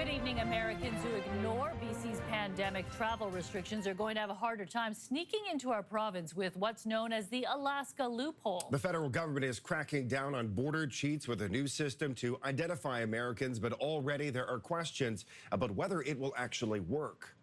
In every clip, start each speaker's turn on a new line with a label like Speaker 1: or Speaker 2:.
Speaker 1: Good evening. Americans who ignore BC's pandemic travel restrictions are going to have a harder time sneaking into our province with what's known as the Alaska loophole.
Speaker 2: The federal government is cracking down on border cheats with a new system to identify Americans, but already there are questions about whether it will actually work.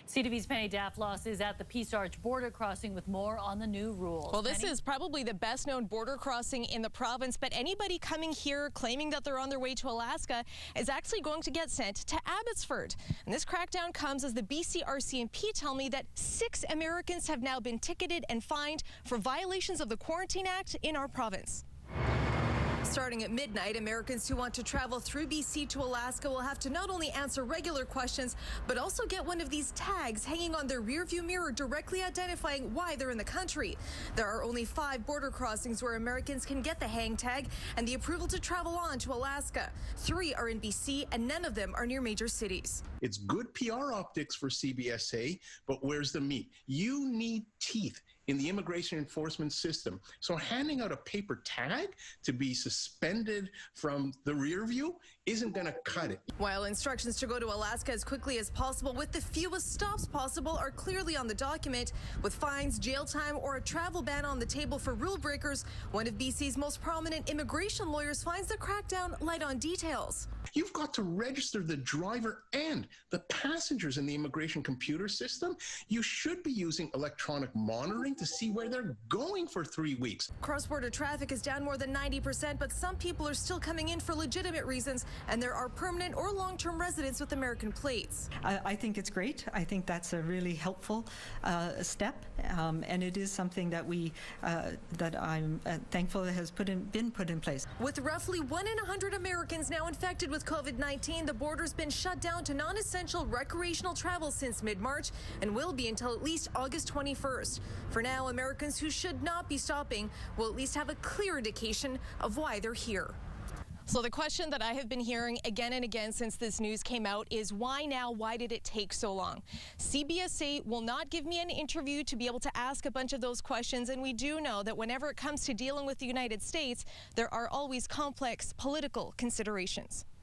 Speaker 1: CTV's Penny Daflos is at the Peace Arch border crossing with more on the new rules.
Speaker 3: Well, this is probably the best known border crossing in the province, but anybody coming here claiming that they're on their way to Alaska is actually going to get sent to Abbotsford. And this crackdown comes as the BC RCMP tell me that 6 Americans have now been ticketed and fined for violations of the Quarantine Act in our province. Starting at midnight, Americans who want to travel through BC to Alaska will have to not only answer regular questions, but also get one of these tags hanging on their rearview mirror directly identifying why they're in the country. There are only 5 border crossings where Americans can get the hang tag and the approval to travel on to Alaska. 3 are in BC and none of them are near major cities.
Speaker 4: It's good PR optics for CBSA, but where's the meat? You need teeth in the immigration enforcement system. So handing out a paper tag to be suspended from the rear view isn't going to cut it.
Speaker 3: While instructions to go to Alaska as quickly as possible with the fewest stops possible are clearly on the document, with fines, jail time, or a travel ban on the table for rule breakers, one of BC's most prominent immigration lawyers finds the crackdown light on details.
Speaker 4: You've got to register the driver and the passengers in the immigration computer system. You should be using electronic monitoring to see where they're going for 3 weeks.
Speaker 3: Cross-border traffic is down more than 90%, but some people are still coming in for legitimate reasons, and there are permanent or long-term residents with American plates.
Speaker 5: I think it's great. I think that's a really helpful step, and it is something that that I'm thankful that has been put in place.
Speaker 3: With roughly 1 in 100 Americans now infected with COVID-19, the border's been shut down to non-essential recreational travel since mid-March and will be until at least August 21st. For now, Americans who should not be stopping will at least have a clear indication of why they're here. So the question that I have been hearing again and again since this news came out is why now? Why did it take so long? CBSA will not give me an interview to be able to ask a bunch of those questions, and we do know that whenever it comes to dealing with the United States, there are always complex political considerations.